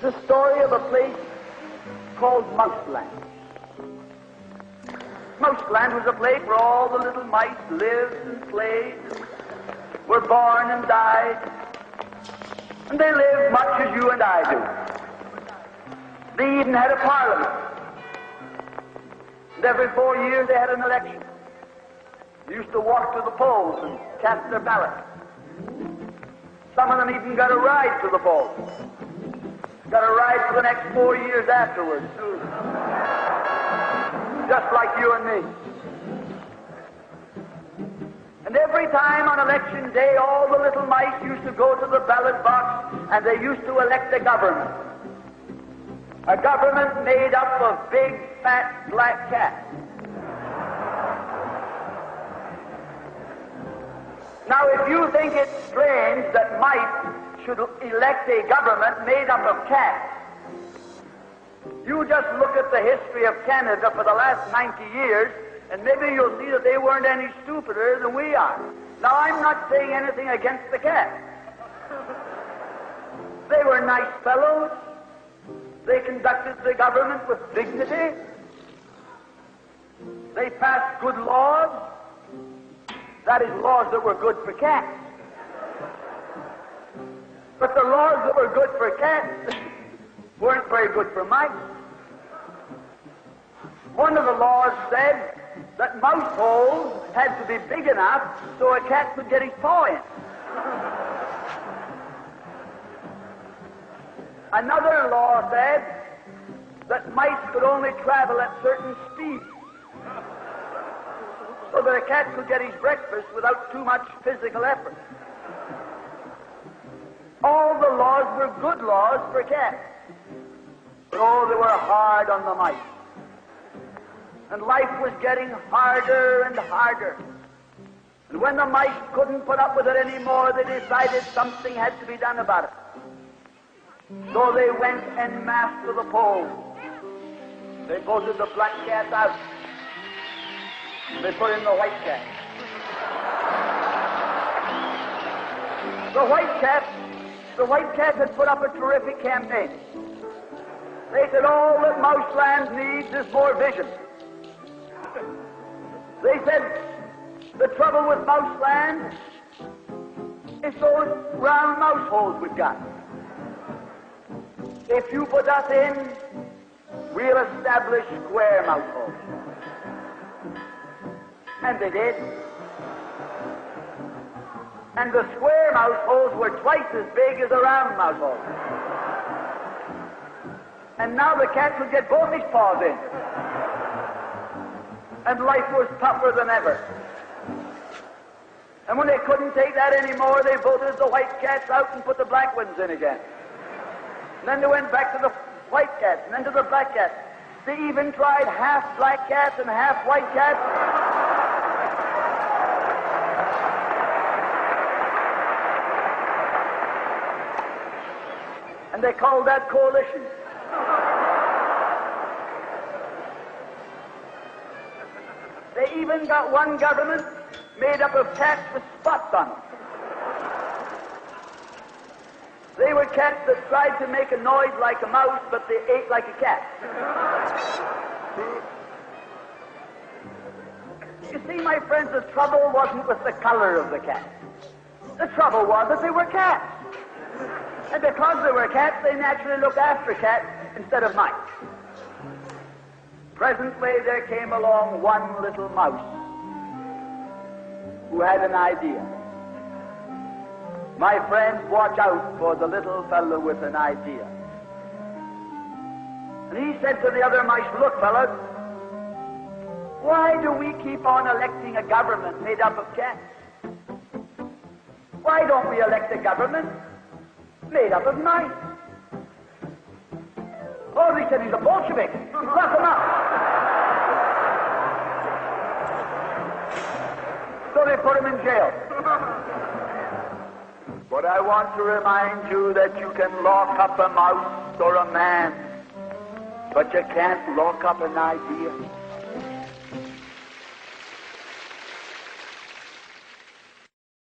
It's a story of a place called Mouseland. Mouseland was a place where all the little mice lived and played, and were born and died, and they lived much as you and I do. They even had a parliament. And every 4 years they had an election. They used to walk to the polls and cast their ballot. Some of them even got a ride to the polls. Got a ride for the next 4 years afterwards, too. Just like you and me. And every time on election day, all the little mice used to go to the ballot box and they used to elect a government. A government made up of big, fat, black cats. Now, if you think it's strange that mice should elect a government made up of cats, you just look at the history of Canada for the last 90 years, and maybe you'll see that they weren't any stupider than we are. Now, I'm not saying anything against the cats. They were nice fellows. They conducted the government with dignity. They passed good laws. That is, laws that were good for cats. But the laws that were good for cats weren't very good for mice. One of the laws said that mouse holes had to be big enough so a cat could get his paw in. Another law said that mice could only travel at certain speeds, so that a cat could get his breakfast without too much physical effort. All the laws were good laws for cats. But oh, they were hard on the mice. And life was getting harder and harder. And when the mice couldn't put up with it anymore, they decided something had to be done about it. So they went en masse to the polls. They voted the black cat out. They put in the white cat. The white cat had put up a terrific campaign. They said all that Mouseland needs is more vision. They said the trouble with Mouseland is those round mouse holes we've got. If you put us in, we'll establish square mouse holes. And they did. And the square mouse holes were twice as big as the round mouse holes. And now the cat could get both his paws in. And life was tougher than ever. And when they couldn't take that anymore, they voted the white cats out and put the black ones in again. And then they went back to the white cats, and then to the black cats. They even tried half black cats and half white cats. And they called that coalition. They even got one government made up of cats with spots on them. They were cats that tried to make a noise like a mouse, but they ate like a cat. You see, my friends, the trouble wasn't with the color of the cat. The trouble was that they were cats. And because they were cats, they naturally looked after cats instead of mice. Presently, there came along one little mouse who had an idea. My friends, watch out for the little fellow with an idea. And he said to the other mice, look, fellas, why do we keep on electing a government made up of cats? Why don't we elect a government made up of mice? Oh, they said he's a Bolshevik. Lock him up. So they put him in jail. But I want to remind you that you can lock up a mouse or a man, but you can't lock up an idea.